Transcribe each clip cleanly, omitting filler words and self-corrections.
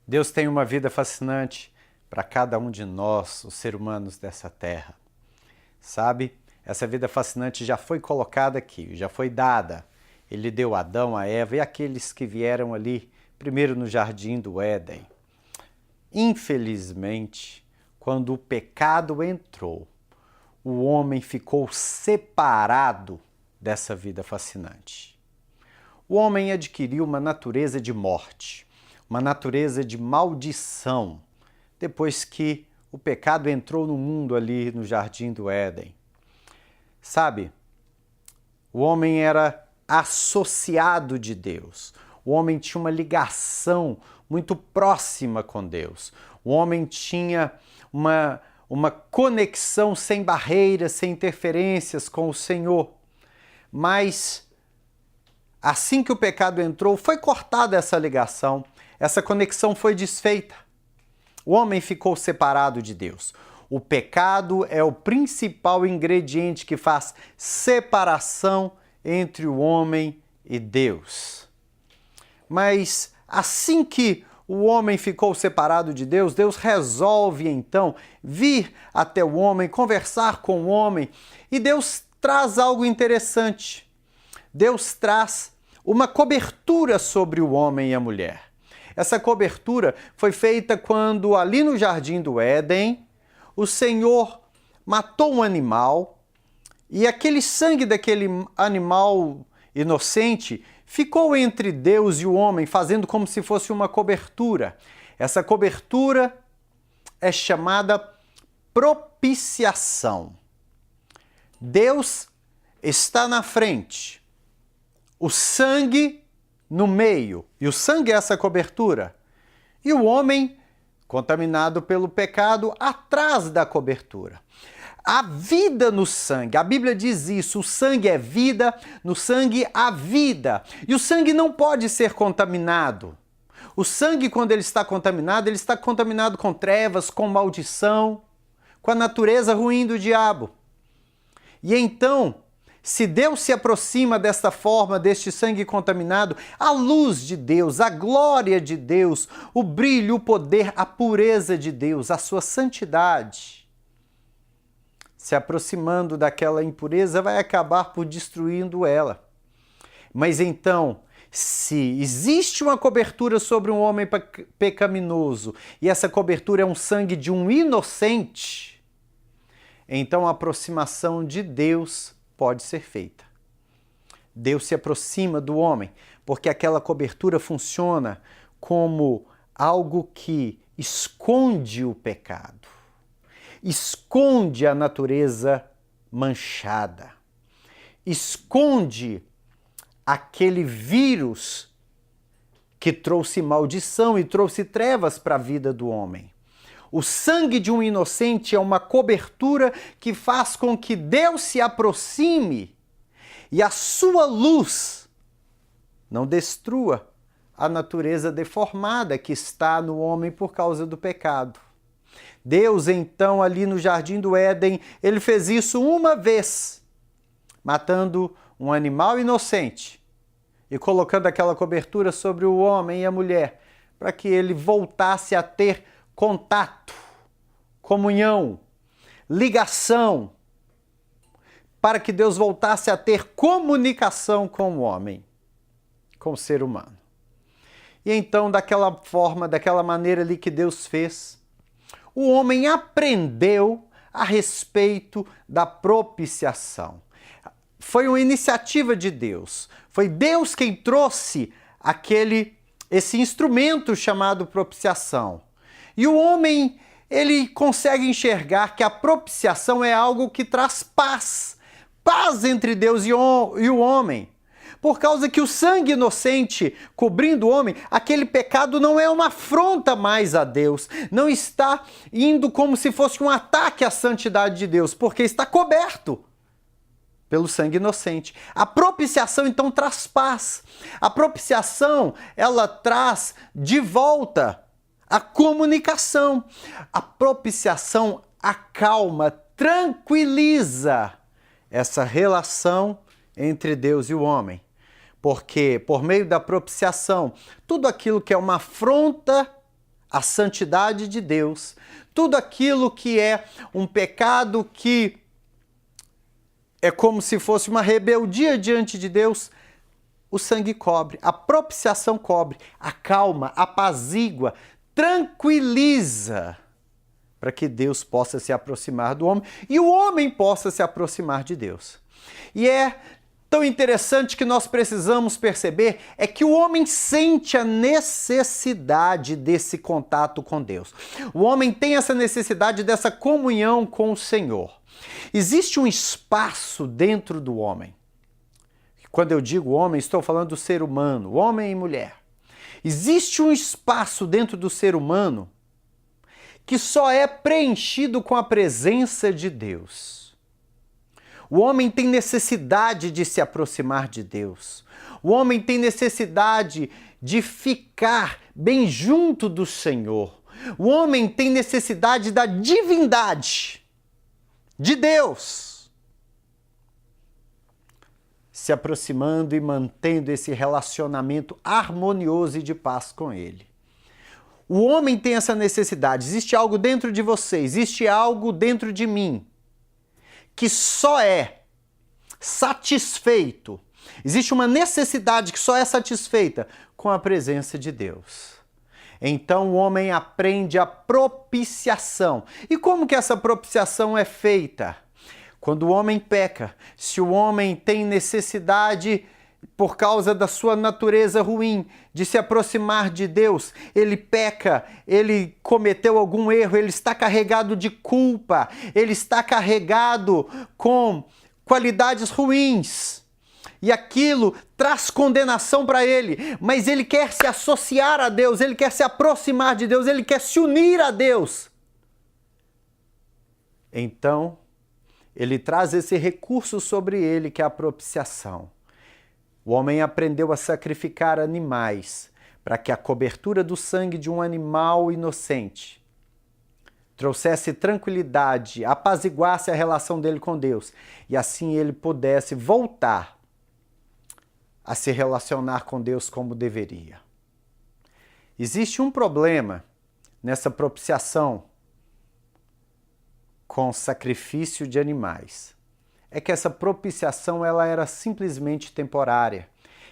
Deus tem uma vida fascinante para cada um de nós, os seres humanos dessa terra. Sabe? Essa vida fascinante já foi colocada aqui, já foi dada. Ele deu a Adão, a Eva e aqueles que vieram ali, primeiro no jardim do Éden. Infelizmente, quando o pecado entrou, o homem ficou separado dessa vida fascinante. O homem adquiriu uma natureza de morte, uma natureza de maldição, depois que o pecado entrou no mundo ali no jardim do Éden. Sabe, o homem era associado de Deus, o homem tinha uma ligação muito próxima com Deus, o homem tinha uma conexão sem barreiras, sem interferências com o Senhor. Mas assim que o pecado entrou, foi cortada essa ligação, essa conexão foi desfeita. O homem ficou separado de Deus. O pecado é o principal ingrediente que faz separação entre o homem e Deus. Mas assim que o homem ficou separado de Deus, Deus resolve então vir até o homem, conversar com o homem, e Deus traz algo interessante. Deus traz uma cobertura sobre o homem e a mulher. Essa cobertura foi feita quando, ali no jardim do Éden, o Senhor matou um animal e aquele sangue daquele animal inocente ficou entre Deus e o homem, fazendo como se fosse uma cobertura. Essa cobertura é chamada propiciação. Deus está na frente, o sangue no meio, e o sangue é essa cobertura, e o homem, contaminado pelo pecado, atrás da cobertura. A vida no sangue, a Bíblia diz isso, o sangue é vida, no sangue há vida, e o sangue não pode ser contaminado. O sangue, quando ele está contaminado com trevas, com maldição, com a natureza ruim do diabo. E então, se Deus se aproxima desta forma, deste sangue contaminado, a luz de Deus, a glória de Deus, o brilho, o poder, a pureza de Deus, a sua santidade, se aproximando daquela impureza, vai acabar por destruindo ela. Mas então, se existe uma cobertura sobre um homem pecaminoso, e essa cobertura é um sangue de um inocente, então a aproximação de Deus pode ser feita. Deus se aproxima do homem, porque aquela cobertura funciona como algo que esconde o pecado, esconde a natureza manchada, esconde aquele vírus que trouxe maldição e trouxe trevas para a vida do homem. O sangue de um inocente é uma cobertura que faz com que Deus se aproxime e a sua luz não destrua a natureza deformada que está no homem por causa do pecado. Deus, então, ali no jardim do Éden, ele fez isso uma vez, matando um animal inocente e colocando aquela cobertura sobre o homem e a mulher, para que ele voltasse a ter contato, comunhão, ligação, para que Deus voltasse a ter comunicação com o homem, com o ser humano. E então, daquela forma, daquela maneira ali que Deus fez, o homem aprendeu a respeito da propiciação. Foi uma iniciativa de Deus. Foi Deus quem trouxe esse instrumento chamado propiciação. E o homem, ele consegue enxergar que a propiciação é algo que traz paz. Paz entre Deus e o homem. Por causa que o sangue inocente cobrindo o homem, aquele pecado não é uma afronta mais a Deus. Não está indo como se fosse um ataque à santidade de Deus, porque está coberto pelo sangue inocente. A propiciação, então, traz paz. A propiciação, ela traz de volta a comunicação. A propiciação acalma, tranquiliza essa relação entre Deus e o homem. Porque, por meio da propiciação, tudo aquilo que é uma afronta a santidade de Deus, tudo aquilo que é um pecado que é como se fosse uma rebeldia diante de Deus, o sangue cobre, a propiciação cobre, acalma, apazigua, tranquiliza, para que Deus possa se aproximar do homem e o homem possa se aproximar de Deus. E é tão interessante que nós precisamos perceber é que o homem sente a necessidade desse contato com Deus. O homem tem essa necessidade dessa comunhão com o Senhor. Existe um espaço dentro do homem. Quando eu digo homem, estou falando do ser humano, homem e mulher. Existe um espaço dentro do ser humano que só é preenchido com a presença de Deus. O homem tem necessidade de se aproximar de Deus. O homem tem necessidade de ficar bem junto do Senhor. O homem tem necessidade da divindade de Deus, se aproximando e mantendo esse relacionamento harmonioso e de paz com Ele. O homem tem essa necessidade. Existe algo dentro de você, existe algo dentro de mim que só é satisfeito. Existe uma necessidade que só é satisfeita com a presença de Deus. Então o homem aprende a propiciação. E como que essa propiciação é feita? Quando o homem peca, se o homem tem necessidade, por causa da sua natureza ruim, de se aproximar de Deus, ele peca, ele cometeu algum erro, ele está carregado de culpa, ele está carregado com qualidades ruins. E aquilo traz condenação para ele, mas ele quer se associar a Deus, ele quer se aproximar de Deus, ele quer se unir a Deus. Então, ele traz esse recurso sobre ele, que é a propiciação. O homem aprendeu a sacrificar animais para que a cobertura do sangue de um animal inocente trouxesse tranquilidade, apaziguasse a relação dele com Deus e assim ele pudesse voltar a se relacionar com Deus como deveria. Existe um problema nessa propiciação com sacrifício de animais. É que essa propiciação ela era simplesmente temporária.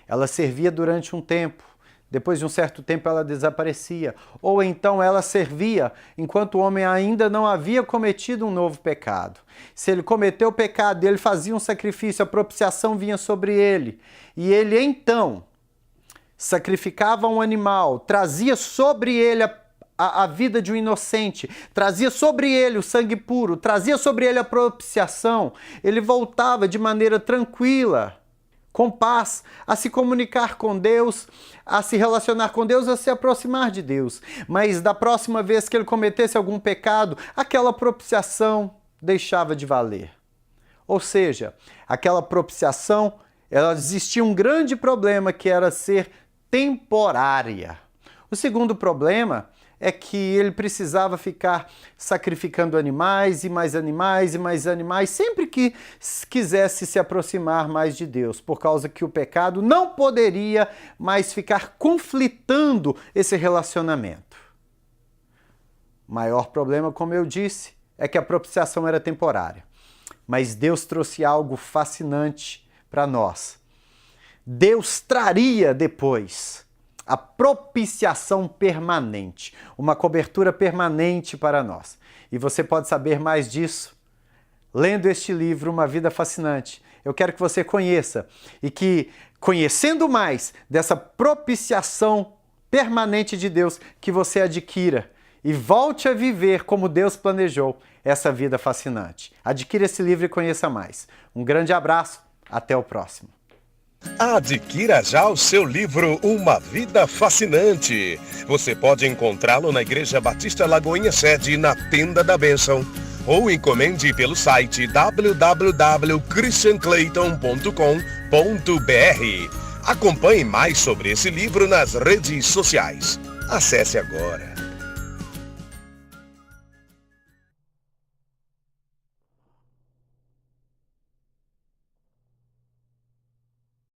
Ela servia durante um tempo, depois de um certo tempo ela desaparecia. Ou então ela servia enquanto o homem ainda não havia cometido um novo pecado. Se ele cometeu o pecado e ele fazia um sacrifício, a propiciação vinha sobre ele. E ele então sacrificava um animal, trazia sobre ele a vida de um inocente, trazia sobre ele o sangue puro, trazia sobre ele a propiciação, ele voltava de maneira tranquila, com paz, a se comunicar com Deus, a se relacionar com Deus, a se aproximar de Deus. Mas da próxima vez que ele cometesse algum pecado, aquela propiciação deixava de valer. Ou seja, aquela propiciação, ela existia um grande problema que era ser temporária. O segundo problema é que ele precisava ficar sacrificando animais e mais animais e mais animais sempre que quisesse se aproximar mais de Deus, por causa que o pecado não poderia mais ficar conflitando esse relacionamento. O maior problema, como eu disse, é que a propiciação era temporária. Mas Deus trouxe algo fascinante para nós. Deus traria depois a propiciação permanente, uma cobertura permanente para nós. E você pode saber mais disso lendo este livro, Uma Vida Fascinante. Eu quero que você conheça e que, conhecendo mais dessa propiciação permanente de Deus, que você adquira e volte a viver como Deus planejou essa vida fascinante. Adquira esse livro e conheça mais. Um grande abraço, até o próximo. Adquira já o seu livro Uma Vida Fascinante. Você pode encontrá-lo na Igreja Batista Lagoinha Sede, na Tenda da Bênção, ou encomende pelo site www.christianclayton.com.br. Acompanhe mais sobre esse livro nas redes sociais. Acesse agora.